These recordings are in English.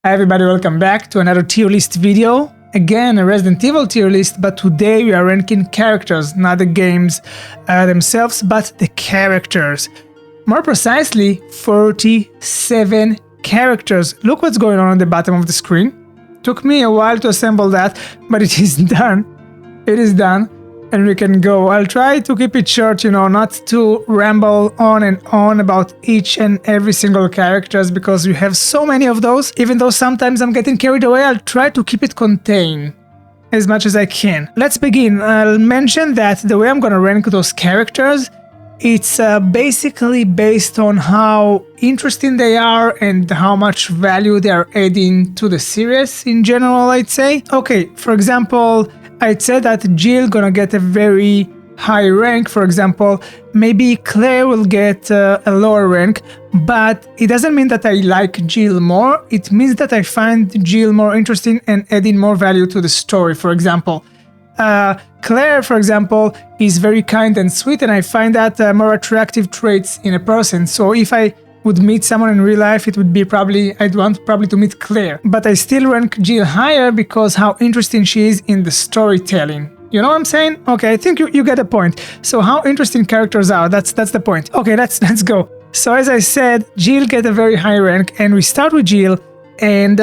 Hi everybody, welcome back to another tier list video. Again, a Resident Evil tier list, but today we are ranking characters, not the games themselves, but the characters. More precisely, 47 characters. Look what's going on the bottom of the screen. Took me a while to assemble that, but it is done. It is done, and we can go. I'll try to keep it short, not to ramble on and on about each and every single characters because we have so many of those. Even though sometimes I'm getting carried away, I'll try to keep it contained as much as I can. Let's begin. I'll mention that the way I'm gonna rank those characters, it's basically based on how interesting they are and how much value they are adding to the series in general, I'd say. Okay, for example, I'd say that Jill gonna get a very high rank. For example, maybe Claire will get a lower rank, but it doesn't mean that I like Jill more. It means that I find Jill more interesting and adding more value to the story. For example, Claire, for example, is very kind and sweet, and I find that more attractive traits in a person. So if I would meet someone in real life, it would be I'd want probably to meet Claire. But I still rank Jill higher because how interesting she is in the storytelling. You know what I'm saying? Okay, I think you get the point. So how interesting characters are, that's the point. Okay, let's go. So as I said, Jill get a very high rank, and we start with Jill, and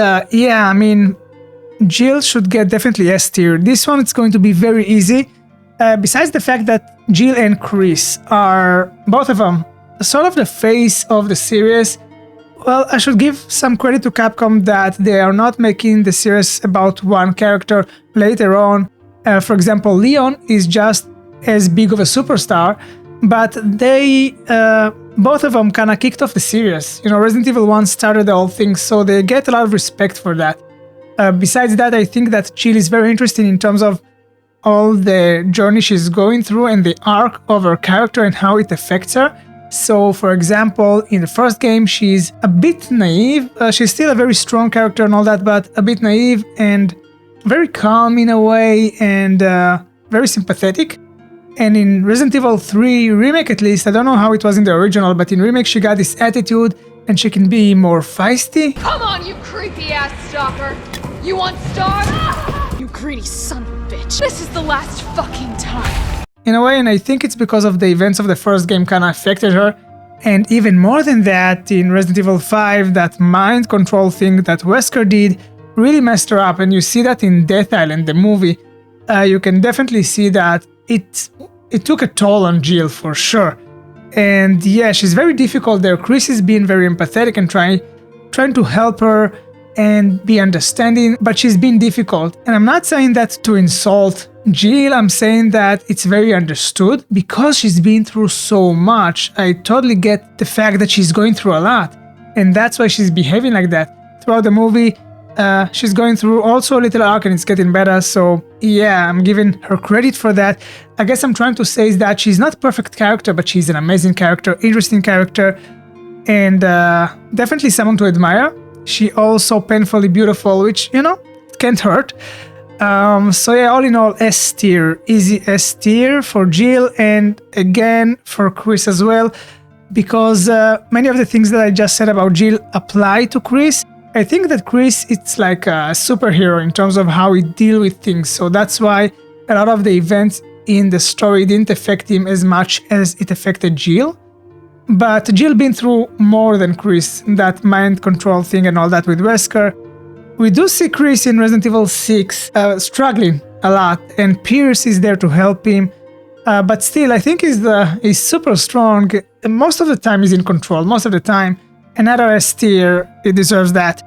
Jill should get definitely S tier. This one it's going to be very easy. Besides the fact that Jill and Chris are, both of them, sort of the face of the series. Well, I should give some credit to Capcom that they are not making the series about one character later on. For example, Leon is just as big of a superstar, but they, both of them kind of kicked off the series. Resident Evil 1 started the whole thing, so they get a lot of respect for that. Besides that, I think that Jill is very interesting in terms of all the journey she's going through and the arc of her character and how it affects her. So, for example, in the first game, she's a bit naive. She's still a very strong character and all that, but a bit naive and very calm in a way and very sympathetic. And in Resident Evil 3 Remake, at least, I don't know how it was in the original, but in Remake, she got this attitude and she can be more feisty. Come on, you creepy-ass stalker! You want stars? You greedy son of a bitch! This is the last fucking time! In a way, and I think it's because of the events of the first game kind of affected her. And even more than that, in Resident Evil 5, that mind control thing that Wesker did really messed her up, and you see that in Death Island, the movie. You can definitely see that it took a toll on Jill for sure. And yeah, she's very difficult there. Chris is being very empathetic and trying to help her and be understanding, but she's been difficult. And I'm not saying that to insult Jill, I'm saying that it's very understood because she's been through so much. I totally get the fact that she's going through a lot, and that's why she's behaving like that. Throughout the movie, she's going through also a little arc and it's getting better, so yeah, I'm giving her credit for that. I guess I'm trying to say is that she's not a perfect character, but she's an amazing character, interesting character, and definitely someone to admire. She also painfully beautiful, which, it can't hurt. So yeah, all in all, S tier, easy S tier for Jill, and again for Chris as well, because many of the things that I just said about Jill apply to Chris. I think that Chris, it's like a superhero in terms of how he deals with things, so that's why a lot of the events in the story didn't affect him as much as it affected Jill. But Jill been through more than Chris, that mind control thing and all that with Wesker. We do see Chris in Resident Evil 6 struggling a lot, and Pierce is there to help him. But still, I think he's super strong. Most of the time he's in control, most of the time. Another S tier, it deserves that.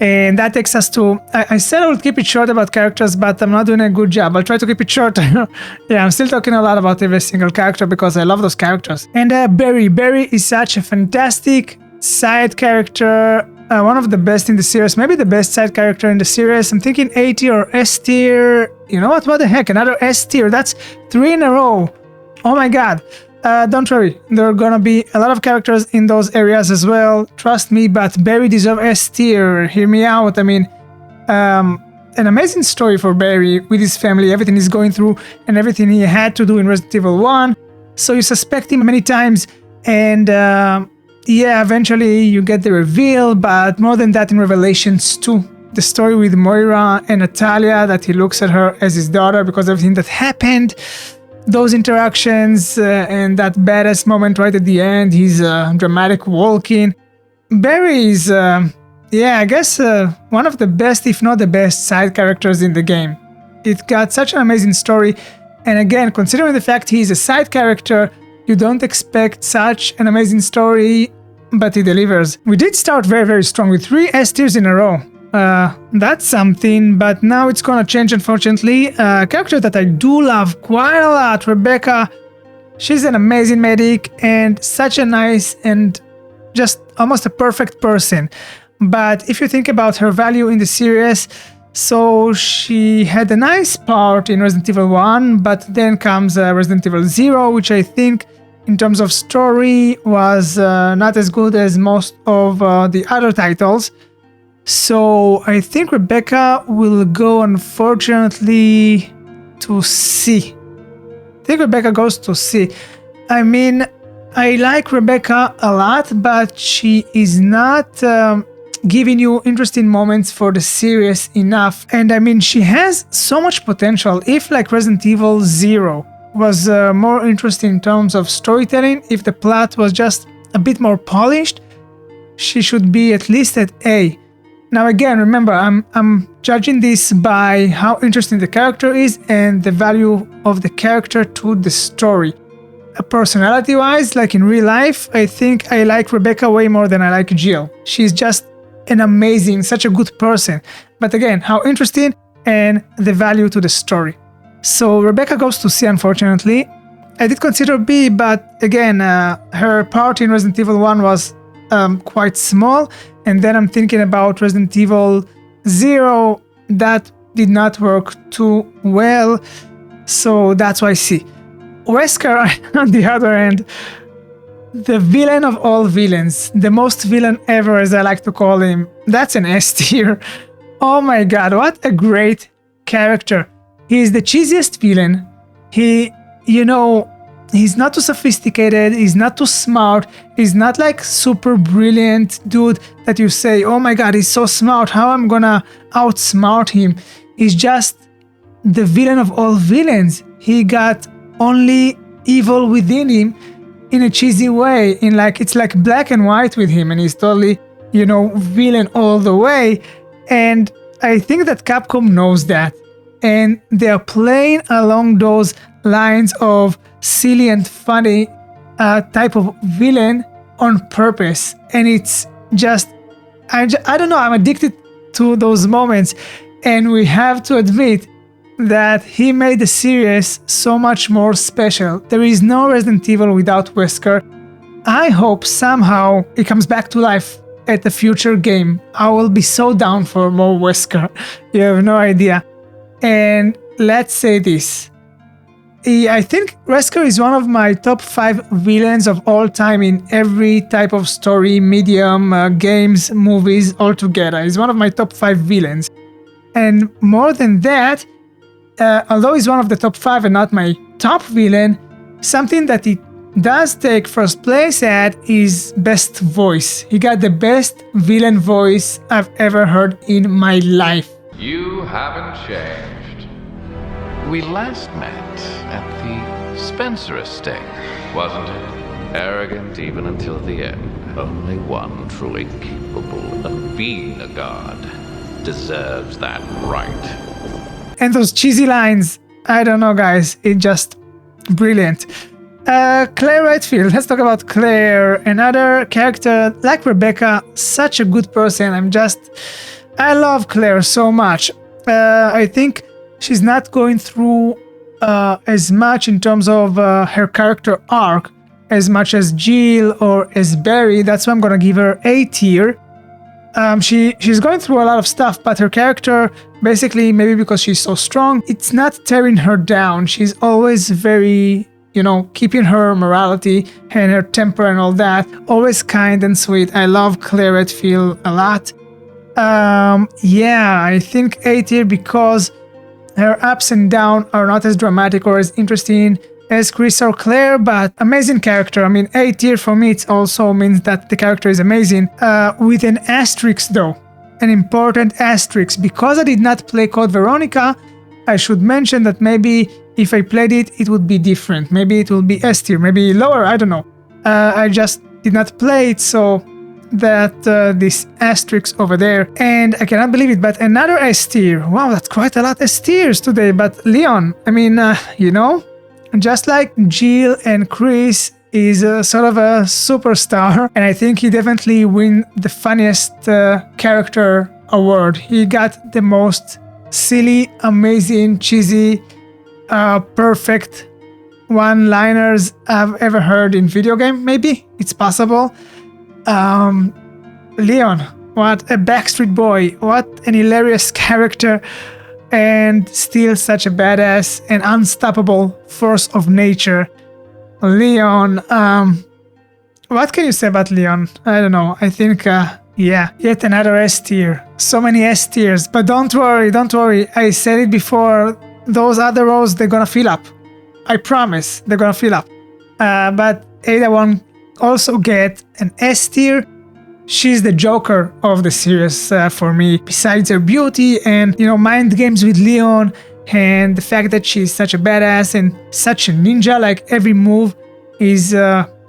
And that takes us to... I said I would keep it short about characters, but I'm not doing a good job. I'll try to keep it short. Yeah, I'm still talking a lot about every single character because I love those characters. And Barry. Barry is such a fantastic side character. One of the best in the series, maybe the best side character in the series. I'm thinking A tier or S tier. You know what the heck, another S tier. That's 3 in a row. Oh my god. Don't worry, there are gonna be a lot of characters in those areas as well. Trust me, but Barry deserves S tier. Hear me out. I mean, an amazing story for Barry with his family, everything he's going through and everything he had to do in Resident Evil 1. So you suspect him many times, and yeah, eventually you get the reveal, but more than that in Revelations 2. The story with Moira and Natalia, that he looks at her as his daughter because of everything that happened. Those interactions and that badass moment right at the end, his dramatic walking. Barry is, I guess one of the best, if not the best, side characters in the game. It got such an amazing story. And again, considering the fact he's a side character, you don't expect such an amazing story, but he delivers. We did start very, very strong with 3 S tiers in a row. That's something, but now it's gonna change, unfortunately. A character that I do love quite a lot, Rebecca. She's an amazing medic and such a nice and just almost a perfect person. But if you think about her value in the series, so she had a nice part in Resident Evil 1, but then comes Resident Evil 0, which I think in terms of story was not as good as most of the other titles. So I think Rebecca will go, unfortunately, to C. I think Rebecca goes to C. I mean, I like Rebecca a lot, but she is not giving you interesting moments for the series enough. And I mean, she has so much potential. If like Resident Evil 0 was more interesting in terms of storytelling, if the plot was just a bit more polished, she should be at least at A. Now again, remember, I'm judging this by how interesting the character is and the value of the character to the story. Personality-wise, like in real life, I think I like Rebecca way more than I like Jill. She's just an amazing, such a good person. But again, how interesting and the value to the story. So Rebecca goes to C, unfortunately. I did consider B, but again, her part in Resident Evil 1 was quite small. And then I'm thinking about Resident Evil 0, that did not work too well, so that's why C. Wesker, on the other hand, the villain of all villains, the most villain ever, as I like to call him, that's an S tier. Oh my god, what a great character. He is the cheesiest villain. He's not too sophisticated, he's not too smart, he's not like super brilliant dude that you say, oh my god, he's so smart, how I'm gonna outsmart him. He's just the villain of all villains. He got only evil within him in a cheesy way, it's like black and white with him, and he's totally, villain all the way. And I think that Capcom knows that. And they're playing along those lines of silly and funny type of villain on purpose. And it's just, I don't know, I'm addicted to those moments. And we have to admit that he made the series so much more special. There is no Resident Evil without Wesker. I hope somehow it comes back to life at the future game. I will be so down for more Wesker. You have no idea. And let's say this. I think Wesker is one of my top 5 villains of all time in every type of story, medium, games, movies, all together. He's one of my top 5 villains. And more than that, although he's one of the top 5 and not my top villain, something that he does take first place at is best voice. He got the best villain voice I've ever heard in my life. You haven't changed. We last met at the Spencer estate, wasn't it? Arrogant even until the end. Only one truly capable of being a god deserves that right. And those cheesy lines, I don't know guys, it's just brilliant. Claire Redfield, let's talk about Claire, another character like Rebecca, such a good person. I love Claire so much. I think she's not going through as much in terms of her character arc as much as Jill or as Barry. That's why I'm gonna give her A tier. She's going through a lot of stuff, but her character, basically, maybe because she's so strong, it's not tearing her down. She's always very, keeping her morality and her temper and all that. Always kind and sweet. I love Claire Redfield a lot. I think A tier because her ups and downs are not as dramatic or as interesting as Chris or Claire, but amazing character. I mean, A tier for me, it also means that the character is amazing. With an asterisk though, an important asterisk. Because I did not play Code Veronica, I should mention that maybe if I played it, it would be different. Maybe it will be S tier, maybe lower, I don't know. I just did not play it, so that this asterisk over there. And I cannot believe it, but another S tier. Wow, that's quite a lot S tiers today. But Leon, I mean, you know, just like Jill and Chris is a sort of a superstar, and I think he definitely win the funniest character award. He got the most silly, amazing, cheesy, perfect one-liners I've ever heard in video game. Maybe it's possible. Leon, what a Backstreet Boy, what an hilarious character, and still such a badass and unstoppable force of nature. Leon, what can you say about Leon? I don't know. I think, yeah, yet another S tier. So many S tiers, but don't worry. I said it before, those other rows, they're gonna fill up. I promise, they're gonna fill up. But Ada won't also get an S tier. She's the Joker of the series for me. Besides her beauty and, you know, mind games with Leon, and the fact that she's such a badass and such a ninja, like every move is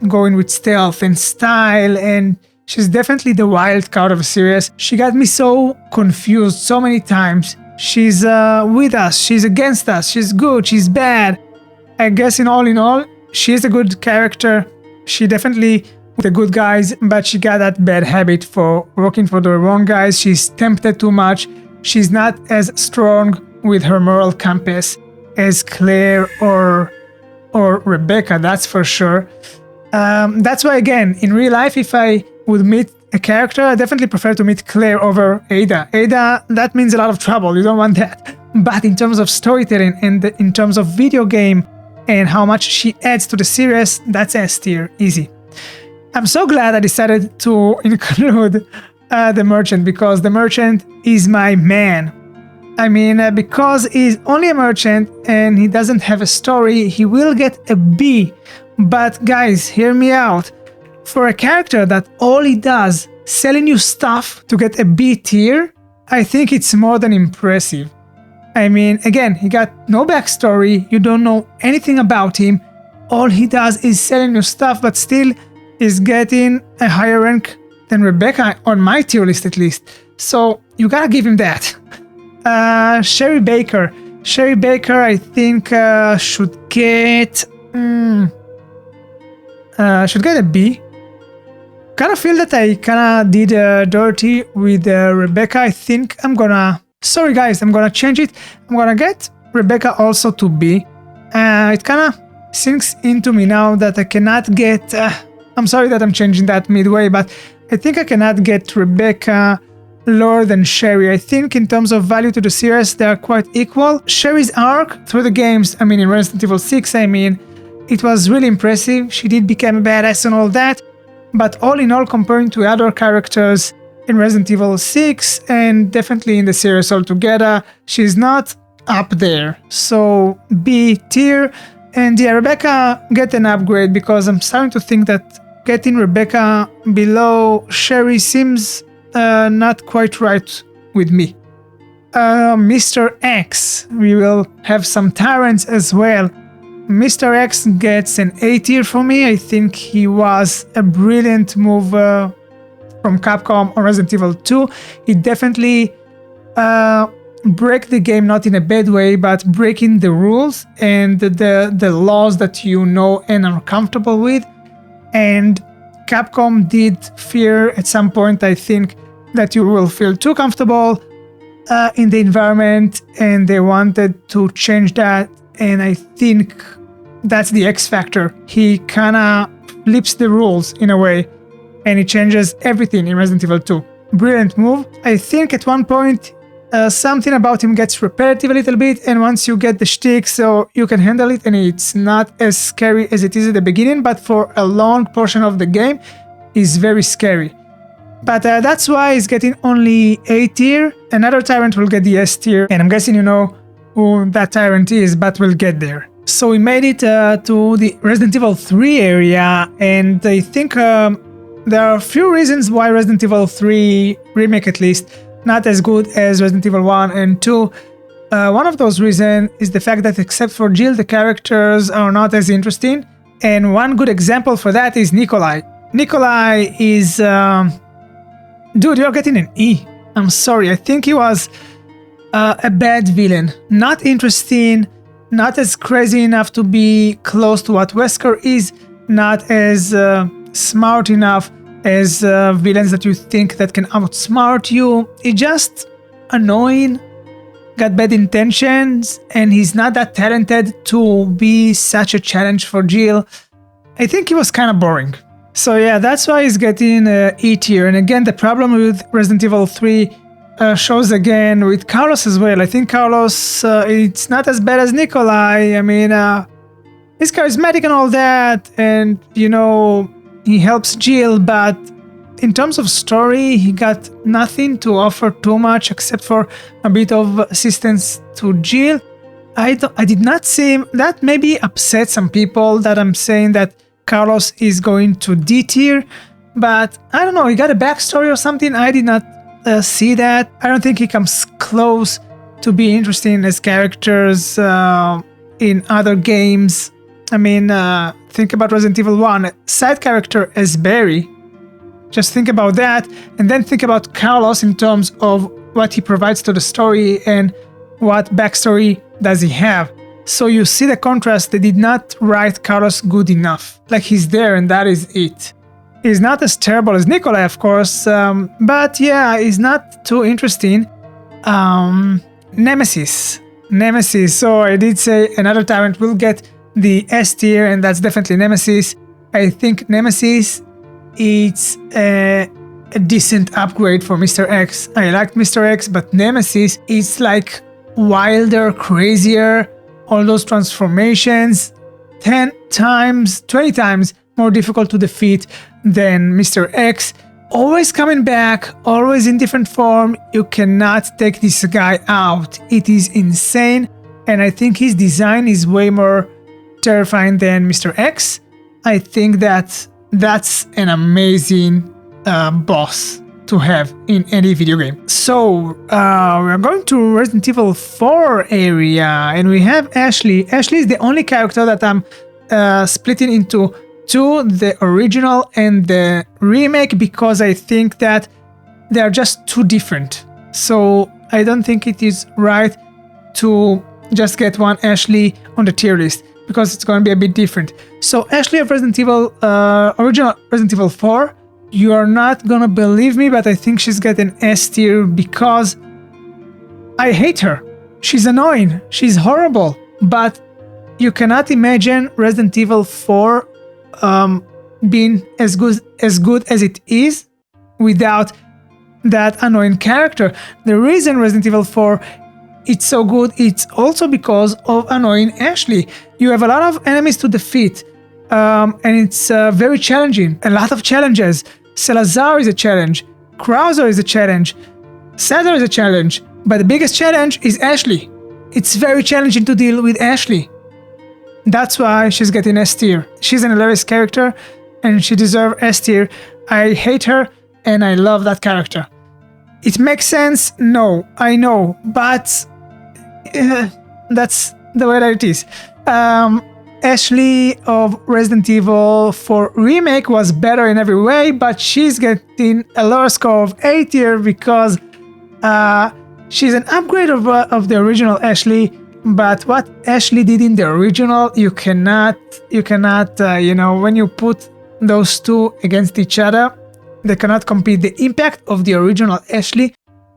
going with stealth and style, and she's definitely the wild card of the series. She got me so confused so many times. She's with us, she's against us, she's good, she's bad. I guess in all, she's a good character. She definitely the good guys, but she got that bad habit for working for the wrong guys. She's tempted too much. She's not as strong with her moral compass as Claire or Rebecca, that's for sure. That's why, again, in real life, if I would meet a character, I definitely prefer to meet Claire over Ada. Ada, that means a lot of trouble. You don't want that. But in terms of storytelling and in terms of video game and how much she adds to the series, that's S tier, easy. I'm so glad I decided to include the merchant, because the merchant is my man. I mean, because he's only a merchant and he doesn't have a story, he will get a B. But guys, hear me out. For a character that all he does, selling you stuff to get a B tier, I think it's more than impressive. I mean, again, he got no backstory, you don't know anything about him, all he does is selling you stuff, but still is getting a higher rank than Rebecca, on my tier list at least. So you gotta give him that. Sherry Baker, I think should get a B. Kinda feel that I kinda did dirty with Rebecca. I think I'm gonna, sorry guys, I'm gonna change it. I'm gonna get Rebecca also to B. It kinda sinks into me now that I cannot get, I'm sorry that I'm changing that midway, but I think I cannot get Rebecca lower than Sherry. I think in terms of value to the series, they are quite equal. Sherry's arc through the games, I mean in Resident Evil 6, it was really impressive. She did become a badass and all that, but all in all, comparing to other characters in Resident Evil 6 and definitely in the series altogether, she's not up there. So B tier. And yeah, Rebecca get an upgrade, because I'm starting to think that getting Rebecca below Sherry seems not quite right with me. Mr. X, we will have some tyrants as well. Mr. X gets an A tier for me. I think he was a brilliant move from Capcom on Resident Evil 2. He definitely break the game, not in a bad way, but breaking the rules and the laws that you know and are comfortable with. And Capcom did fear at some point, I think, that you will feel too comfortable in the environment, and they wanted to change that. And I think that's the X factor. He kinda flips the rules in a way, and he changes everything in Resident Evil 2. Brilliant move. I think at one point something about him gets repetitive a little bit, and once you get the shtick, so you can handle it, and it's not as scary as it is at the beginning, but for a long portion of the game, is very scary. But that's why he's getting only A tier. Another tyrant will get the S tier, and I'm guessing you know who that tyrant is, but we'll get there. So we made it to the Resident Evil 3 area, and I think there are a few reasons why Resident Evil 3 remake, at least, not as good as Resident Evil 1 and 2. One of those reasons is the fact that except for Jill, the characters are not as interesting. And one good example for that is Nikolai. Nikolai is... dude, you're getting an E. I'm sorry, I think he was a bad villain. Not interesting, not as crazy enough to be close to what Wesker is, not as smart enough as villains that you think that can outsmart you. He's just annoying, got bad intentions, and he's not that talented to be such a challenge for Jill. I think he was kind of boring. So yeah, that's why he's getting E tier. And again, the problem with Resident Evil 3 shows again with Carlos as well. I think Carlos, it's not as bad as Nikolai. I mean, he's charismatic and all that, and you know, he helps Jill, but in terms of story, he got nothing to offer too much except for a bit of assistance to Jill. I did not see him. That maybe upset some people that I'm saying that Carlos is going to D tier, but I don't know, he got a backstory or something. I did not see that. I don't think he comes close to be interesting as characters in other games. I mean, think about Resident Evil 1, side character as Barry. Just think about that, and then think about Carlos in terms of what he provides to the story and what backstory does he have. So you see the contrast. They did not write Carlos good enough. Like, he's there and that is it. He's not as terrible as Nikolai, of course, but yeah, he's not too interesting. Nemesis. So I did say another tyrant will get the S tier, and that's definitely Nemesis. I think Nemesis, it's a decent upgrade for Mr. X. I liked Mr. X, but Nemesis is like wilder, crazier, all those transformations, 10 times, 20 times more difficult to defeat than Mr. X. Always coming back, always in different form. You cannot take this guy out. It is insane, and I think his design is way more terrifying than Mr. X. I think that that's an amazing boss to have in any video game. So we're going to Resident Evil 4 area, and we have Ashley. Ashley is the only character that I'm splitting into two, the original and the remake, because I think that they are just too different. So I don't think it is right to just get one Ashley on the tier list, because it's going to be a bit different. So Ashley of Resident Evil, original Resident Evil 4, you are not gonna believe me, but I think she's getting S tier because I hate her. She's annoying, she's horrible, but you cannot imagine Resident Evil 4 being as good as it is without that annoying character. The reason Resident Evil 4 it's so good, it's also because of annoying Ashley. You have a lot of enemies to defeat, and it's very challenging. A lot of challenges. Salazar is a challenge. Krauser is a challenge. Sadler is a challenge. But the biggest challenge is Ashley. It's very challenging to deal with Ashley. That's why she's getting S tier. She's an hilarious character, and she deserves S tier. I hate her, and I love that character. It makes sense? No, I know, but that's the way that it is. Ashley of Resident Evil 4 Remake was better in every way, but she's getting a lower score of A tier because she's an upgrade of the original Ashley. But what Ashley did in the original, you cannot, you know, when you put those two against each other, they cannot compete. The impact of the original Ashley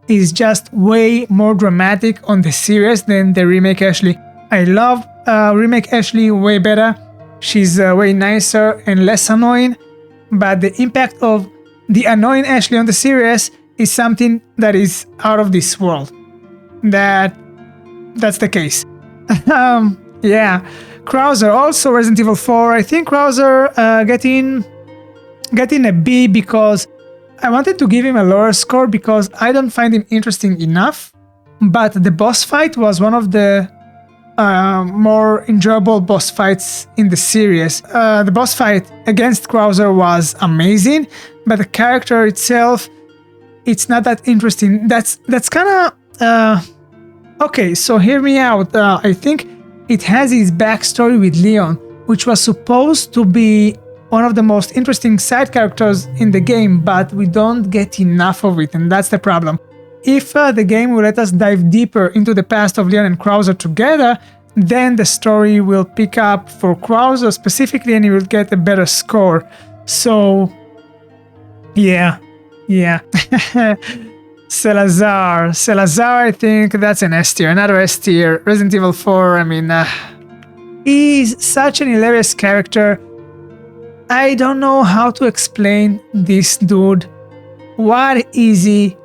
is just way more dramatic on the series than the remake Ashley. I love remake Ashley way better. She's way nicer and less annoying, but the impact of the annoying Ashley on the series is something that is out of this world. That's the case. Yeah, Krauser, also Resident Evil 4. I think Krauser getting a B because I wanted to give him a lower score because I don't find him interesting enough. But the boss fight was one of the more enjoyable boss fights in the series. The boss fight against Krauser was amazing, but the character itself, it's not that interesting. That's kind of okay. So hear me out. I think it has his backstory with Leon, which was supposed to be one of the most interesting side characters in the game, but we don't get enough of it, and that's the problem. If the game will let us dive deeper into the past of Leon and Krauser together, then the story will pick up for Krauser specifically, and he will get a better score. So, yeah. Salazar, I think that's an S tier, another S tier. Resident Evil 4, I mean, he's such an hilarious character. I don't know how to explain this dude. What is he?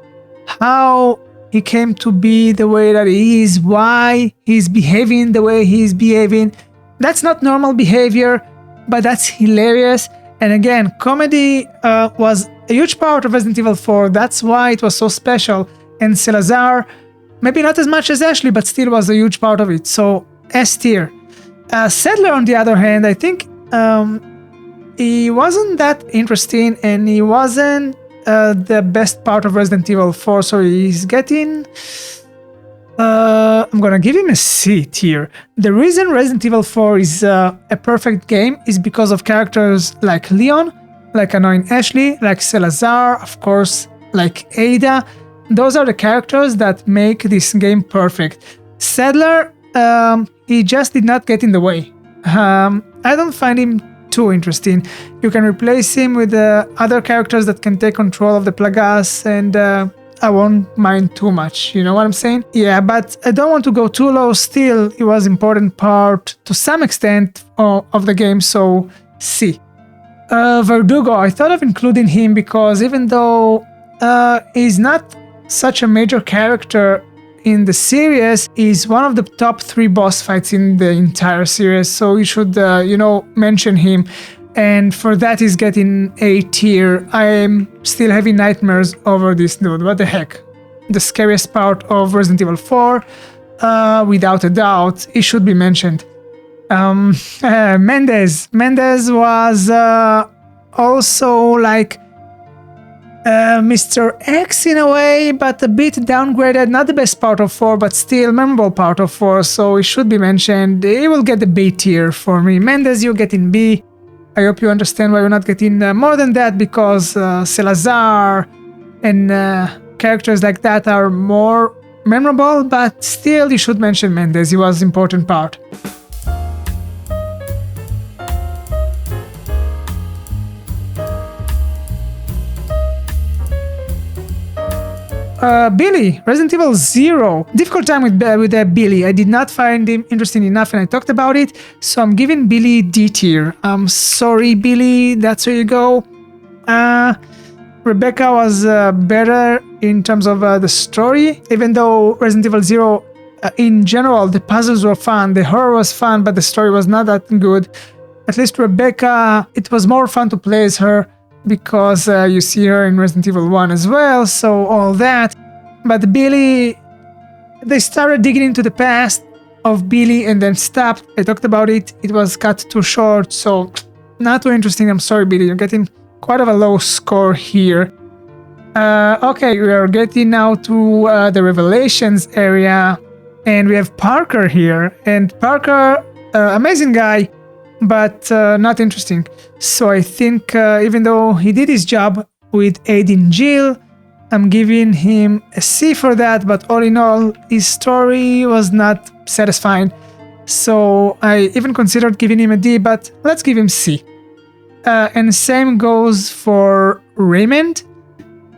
How he came to be the way that he is? Why he's behaving the way he's behaving? That's not normal behavior, but that's hilarious. And again, comedy was a huge part of Resident Evil 4. That's why it was so special. And Salazar, maybe not as much as Ashley, but still was a huge part of it. So S tier. Sadler, on the other hand, I think he wasn't that interesting, and he wasn't the best part of Resident Evil 4. So he's getting... I'm gonna give him a C tier. The reason Resident Evil 4 is a perfect game is because of characters like Leon, like annoying Ashley, like Salazar, of course, like Ada. Those are the characters that make this game perfect. Sadler, he just did not get in the way. I don't find him too interesting. You can replace him with other characters that can take control of the Plagas, and I won't mind too much, you know what I'm saying? Yeah, but I don't want to go too low. Still, it was an important part to some extent of the game, so C. Verdugo, I thought of including him because even though he's not such a major character in the series, he's one of the top 3 boss fights in the entire series, so you should, mention him. And for that, he's getting A tier. I am still having nightmares over this dude. What the heck? The scariest part of Resident Evil 4, without a doubt, he should be mentioned. Mendez was also like Mr. X in a way, but a bit downgraded. Not the best part of 4, but still memorable part of 4, so he should be mentioned. He will get the B tier for me. Mendez, you get in B. I hope you understand why we're not getting more than that, because Salazar and characters like that are more memorable, but still you should mention Mendez. He was an important part. Billy, Resident Evil 0. Difficult time with Billy. I did not find him interesting enough, and I talked about it, so I'm giving Billy D tier. I'm sorry, Billy, that's where you go. Rebecca was better in terms of the story, even though Resident Evil 0, in general, the puzzles were fun, the horror was fun, but the story was not that good. At least Rebecca, it was more fun to play as her, because you see her in Resident Evil 1 as well, so all that. But Billy, they started digging into the past of Billy and then stopped. I talked about it, it was cut too short, so not too interesting. I'm sorry, Billy, you're getting quite of a low score here. Okay, we are getting now to the Revelations area, and we have Parker here, and Parker, amazing guy, but not interesting. So I think even though he did his job with aiding Jill, I'm giving him a C for that, but all in all, his story was not satisfying. So I even considered giving him a D, but let's give him C. And same goes for Raymond.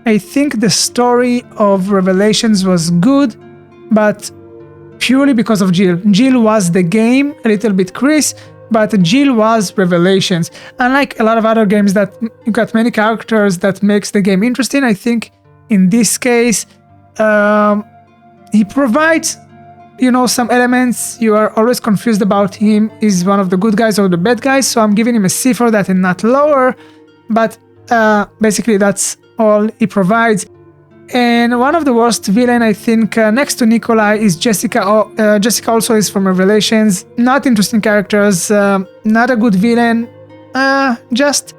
I think the story of Revelations was good, but purely because of Jill. Jill was the game, a little bit Chris, but Jill was Revelations. Unlike a lot of other games that you got many characters that makes the game interesting, I think in this case, he provides, some elements. You are always confused about him. Is one of the good guys or the bad guys, so I'm giving him a C for that and not lower. But basically that's all he provides. And one of the worst villain, I think, next to Nikolai is Jessica. Jessica also is from Revelations. Not interesting characters, not a good villain. Just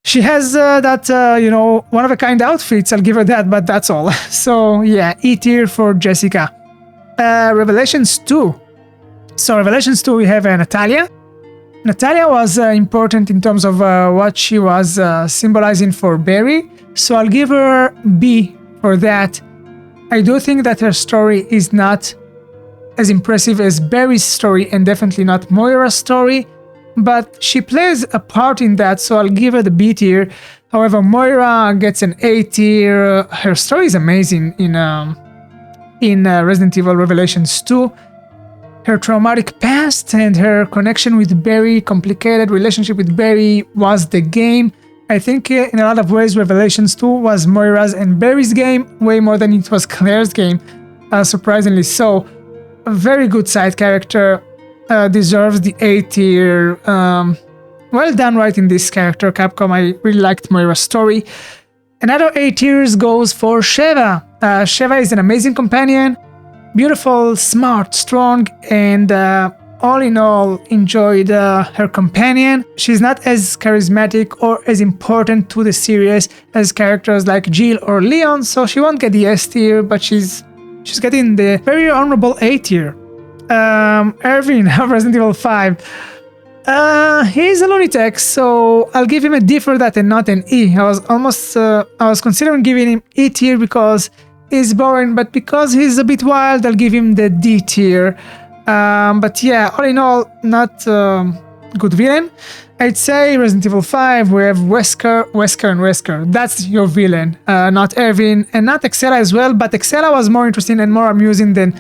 she has that, one-of-a-kind outfits. I'll give her that, but that's all. So yeah, E tier for Jessica. Revelations 2. So Revelations 2, we have Natalia. Natalia was important in terms of what she was symbolizing for Barry. So I'll give her B for that. I do think that her story is not as impressive as Barry's story and definitely not Moira's story, but she plays a part in that, so I'll give her the B tier. However, Moira gets an A tier. Her story is amazing in Resident Evil Revelations 2. Her traumatic past and her connection with Barry, complicated relationship with Barry, was the game. I think in a lot of ways Revelations 2 was Moira's and Barry's game, way more than it was Claire's game, surprisingly so. A very good side character, deserves the A tier. Well done writing this character, Capcom. I really liked Moira's story. Another A tiers goes for Sheva. Sheva is an amazing companion, beautiful, smart, strong, and all in all, enjoyed her companion. She's not as charismatic or as important to the series as characters like Jill or Leon, so she won't get the S tier, but she's getting the very honorable A tier. Irving of Resident Evil 5. He's a lunatic, so I'll give him a D for that and not an E. I was considering giving him E tier because he's boring, but because he's a bit wild, I'll give him the D tier. But yeah, all in all, not good villain. I'd say Resident Evil 5, we have Wesker, and Wesker. That's your villain, not Irving, and not Excella as well, but Excella was more interesting and more amusing than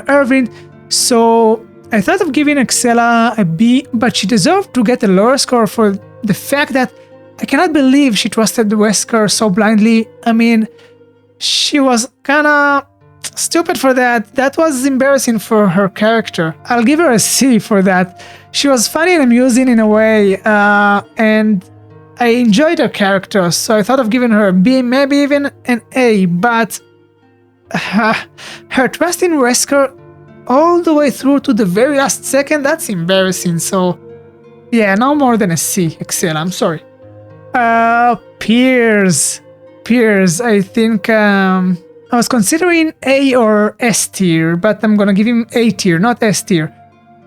Irving. So I thought of giving Excella a B, but she deserved to get a lower score for the fact that I cannot believe she trusted Wesker so blindly. I mean, she was kinda stupid for that. That was embarrassing for her character. I'll give her a C for that. She was funny and amusing in a way, and I enjoyed her character, so I thought of giving her a B, maybe even an A, but her trust in Wesker all the way through to the very last second, that's embarrassing. So yeah, no more than a C, Excel, I'm sorry. Piers, I think I was considering A or S tier, but I'm gonna give him A tier, not S tier.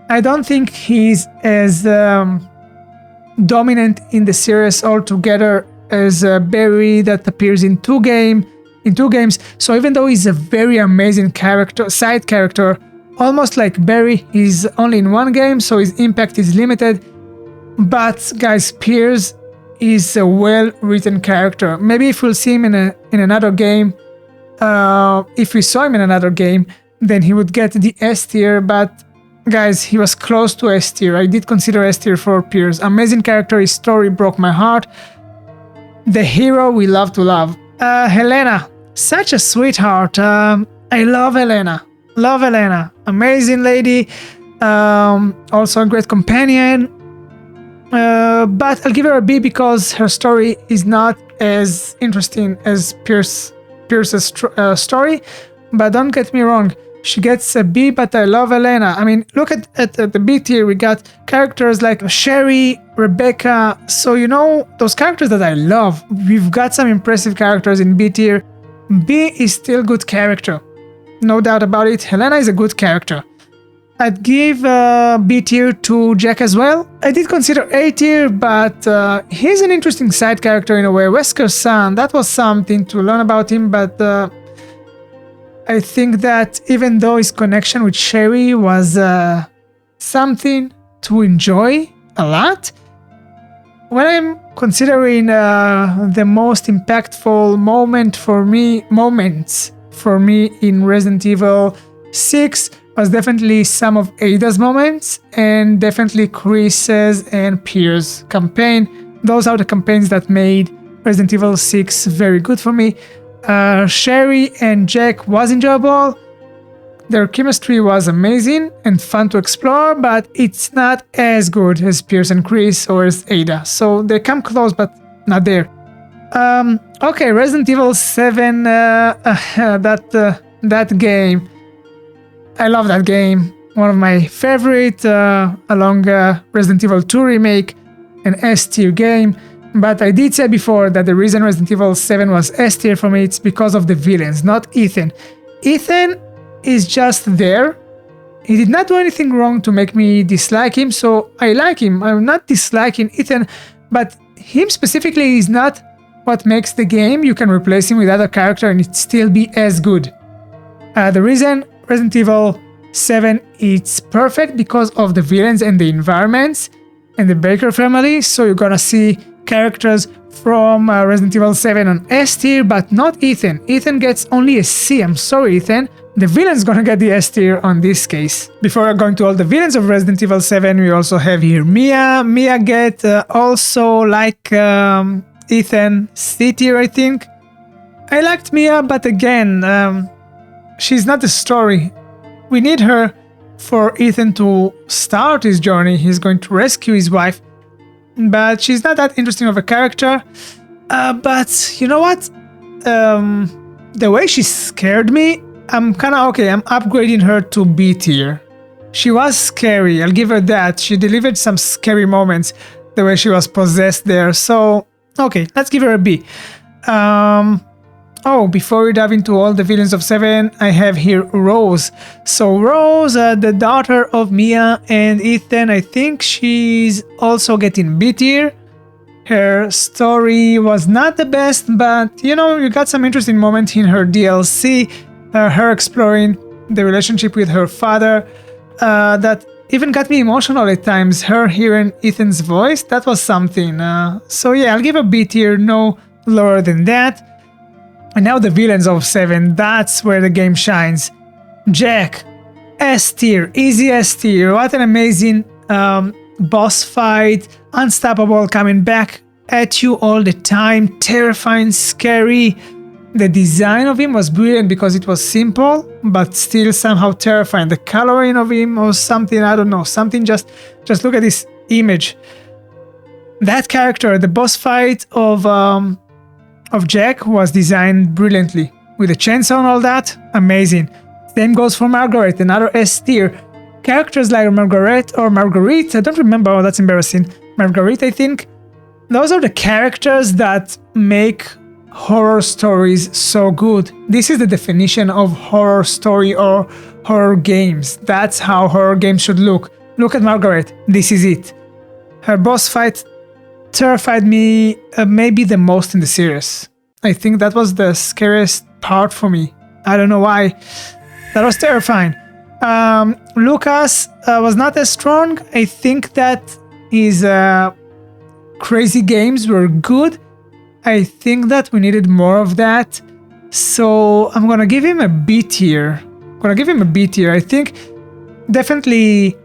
I don't think he's as dominant in the series altogether as Barry that appears in two games. So even though he's a very amazing side character, almost like Barry, he's only in one game, so his impact is limited. But guys, Piers is a well-written character. Maybe if we'll see him in another game, if we saw him in another game, then he would get the S tier. But guys, he was close to S tier. I did consider S tier for Piers. Amazing character. His story broke my heart. The hero we love to love. Helena, such a sweetheart. I love Helena. Amazing lady. Also a great companion. But I'll give her a B because her story is not as interesting as Pierce's story. But don't get me wrong, she gets a B, but I love Helena. I mean, look at the B tier. We got characters like Sherry, Rebecca. So, those characters that I love. We've got some impressive characters in B tier. B is still good character. No doubt about it. Helena is a good character. I'd give B tier to Jack as well. I did consider A tier, but he's an interesting side character in a way. Wesker's son, that was something to learn about him, but I think that even though his connection with Sherry was something to enjoy a lot, when I'm considering the most impactful moments for me in Resident Evil 6 was definitely some of Ada's moments and definitely Chris's and Pierce's campaign. Those are the campaigns that made Resident Evil 6 very good for me. Sherry and Jack was enjoyable. Their chemistry was amazing and fun to explore, but it's not as good as Pierce and Chris or as Ada. So they come close, but not there. Okay, Resident Evil 7, that game. I love that game. One of my favorite, along Resident Evil 2 remake, an S tier game. But I did say before that the reason Resident Evil 7 was S tier for me, it's because of the villains, not Ethan. Ethan is just there. He did not do anything wrong to make me dislike him, so I like him. I'm not disliking Ethan, but him specifically is not what makes the game. You can replace him with other character and it still be as good. The reason Resident Evil 7 it's perfect because of the villains and the environments and the Baker family, so you're gonna see characters from Resident Evil 7 on S tier, but not Ethan. Ethan gets only a C. I'm sorry, Ethan. The villain's gonna get the S tier on this case. Before going to all the villains of Resident Evil 7, we also have here Mia. Mia get also like Ethan C tier, I think. I liked Mia, but again, she's not the story. We need her for Ethan to start his journey. He's going to rescue his wife, but she's not that interesting of a character. But you know what? The way she scared me, I'm kind of okay. I'm upgrading her to B tier. She was scary, I'll give her that. She delivered some scary moments, the way she was possessed there. So, okay, let's give her a B. Oh, before we dive into all the villains of 7, I have here Rose. So Rose, the daughter of Mia and Ethan, I think she's also getting B tier. Her story was not the best, but you know, you got some interesting moments in her DLC. Her exploring the relationship with her father, that even got me emotional at times. Her hearing Ethan's voice, that was something. So yeah, I'll give a B tier, no lower than that. And now the villains of 7, that's where the game shines. Jack, S tier, easy S tier. What an amazing boss fight, unstoppable, coming back at you all the time, terrifying, scary. The design of him was brilliant because it was simple, but still somehow terrifying. The coloring of him or something, I don't know, something just look at this image. That character, the boss fight of Jack was designed brilliantly. With the chainsaw and all that, amazing. Same goes for Margaret, another S tier. Characters like Margaret or Marguerite, I don't remember, oh, that's embarrassing. Marguerite, I think. Those are the characters that make horror stories so good. This is the definition of horror story or horror games. That's how horror games should look. Look at Margaret, this is it. Her boss fight terrified me maybe the most in the series. I think that was the scariest part for me. I don't know why. That was terrifying. Lucas was not as strong. I think that his crazy games were good. I think that we needed more of that. So I'm gonna give him a B tier. I think definitely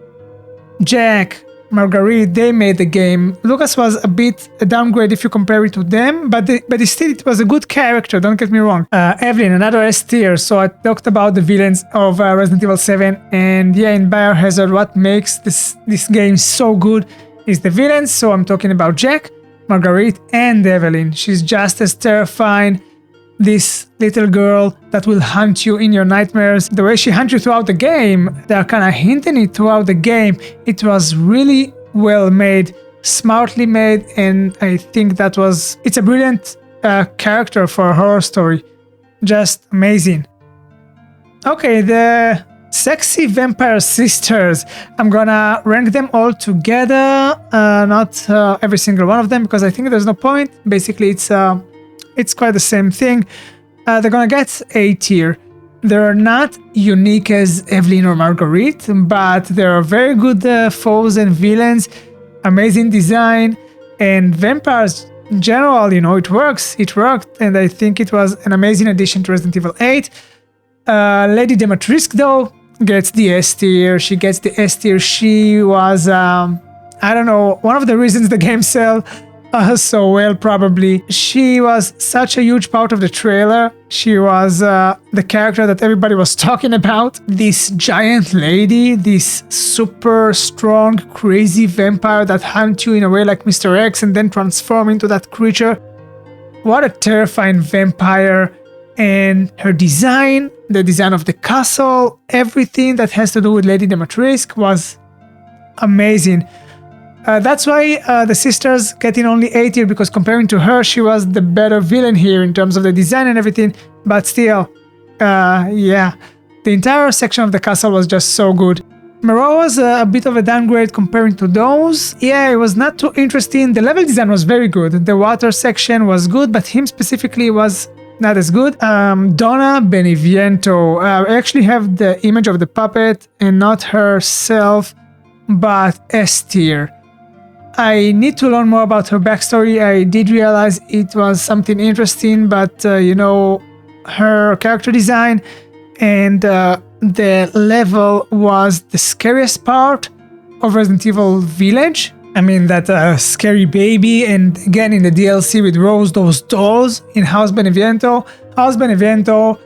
Jack, Marguerite, they made the game. Lucas was a bit a downgrade if you compare it to them, but still it was a good character, don't get me wrong. Evelyn, another S tier. So I talked about the villains of Resident Evil 7, and yeah, in Biohazard, what makes this game so good is the villains. So I'm talking about Jack, Marguerite, and Evelyn. She's just as terrifying. This little girl that will hunt you in your nightmares. The way she hunts you throughout the game, they're kind of hinting it throughout the game. It was really well made, smartly made, and I think it's a brilliant character for a horror story. Just amazing. Okay, the sexy vampire sisters. I'm gonna rank them all together, not every single one of them, because I think there's no point. Basically, it's quite the same thing. They're gonna get A tier. They're not unique as Evelyn or Marguerite, but they're very good foes and villains. Amazing design, and vampires in general, you know, it worked, and I think it was an amazing addition to Resident Evil 8. Lady Dimitrescu, though, gets the S tier. She gets the S tier. She was, I don't know, one of the reasons the game sell so well, probably. She was such a huge part of the trailer. She was the character that everybody was talking about. This giant lady, this super strong, crazy vampire that hunts you in a way like Mr. X and then transform into that creature. what a terrifying vampire. And her design, the design of the castle, everything that has to do with Lady Dimitrescu was amazing. That's why the sisters getting only A tier, because comparing to her, she was the better villain here in terms of the design and everything. But still, yeah, the entire section of the castle was just so good. Moreau was a bit of a downgrade comparing to those. Yeah, it was not too interesting. The level design was very good. The water section was good, but him specifically was not as good. Donna Beneviento. I actually have the image of the puppet and not herself, but S tier. I need to learn more about her backstory. I did realize it was something interesting, but you know, her character design and the level was the scariest part of Resident Evil Village. I mean, that scary baby, and again in the DLC with Rose, those dolls in House Beneviento. House Beneviento,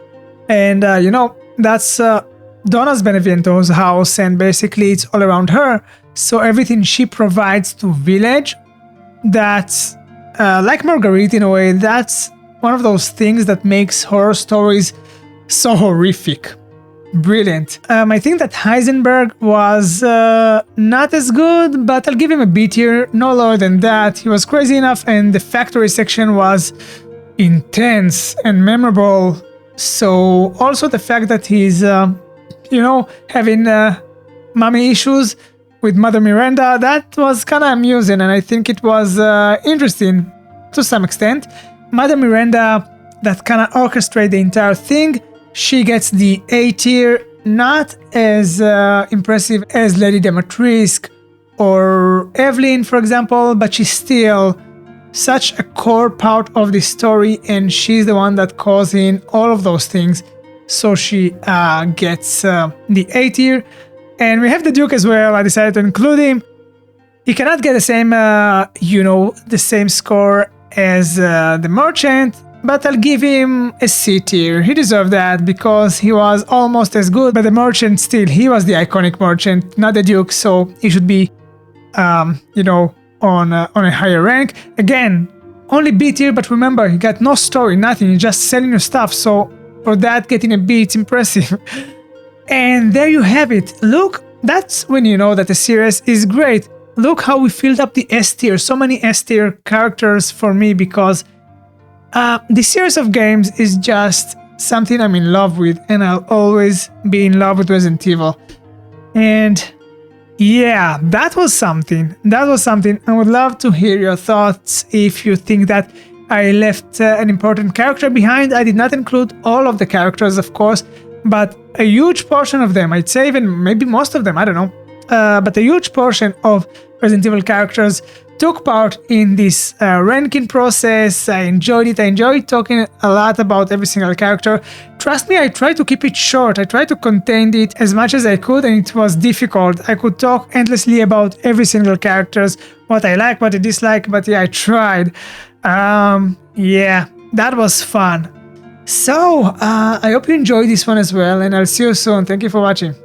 and you know, that's Donna's Beneviento's house, and basically it's all around her. So everything she provides to Village, that's like Marguerite in a way, that's one of those things that makes horror stories so horrific. Brilliant. I think that Heisenberg was not as good, but I'll give him a B tier, no lower than that. He was crazy enough, and the factory section was intense and memorable. So also the fact that he's, you know, having mommy issues with Mother Miranda, that was kind of amusing, and I think it was interesting to some extent. Mother Miranda, that kind of orchestrated the entire thing. She gets the A tier, not as impressive as Lady Dimitrescu or Evelyn, for example, but she's still such a core part of the story, and she's the one that causing all of those things. So she gets the A tier. And we have the Duke as well. I decided to include him. He cannot get the same, you know, the same score as the Merchant, but I'll give him a C tier. He deserved that because he was almost as good, but the Merchant still, he was the iconic Merchant, not the Duke, so he should be, you know, on a higher rank. Again, only B tier, but remember, he got no story, nothing, he's just selling your stuff, so for that, getting a B, it's impressive. And there you have it. Look, that's when you know that the series is great. Look how we filled up the S tier, so many S tier characters for me, because the series of games is just something I'm in love with, and I'll always be in love with Resident Evil. And yeah, that was something. That was something. I would love to hear your thoughts if you think that I left an important character behind. I did not include all of the characters, of course, but a huge portion of them, I'd say even maybe most of them, I don't know, but a huge portion of Resident Evil characters took part in this ranking process. I enjoyed it. I enjoyed talking a lot about every single character. Trust me, I tried to keep it short. I tried to contain it as much as I could, and it was difficult. I could talk endlessly about every single characters, what I like, what I dislike, but yeah, I tried. Yeah, that was fun. So, I hope you enjoyed this one as well, and I'll see you soon. Thank you for watching.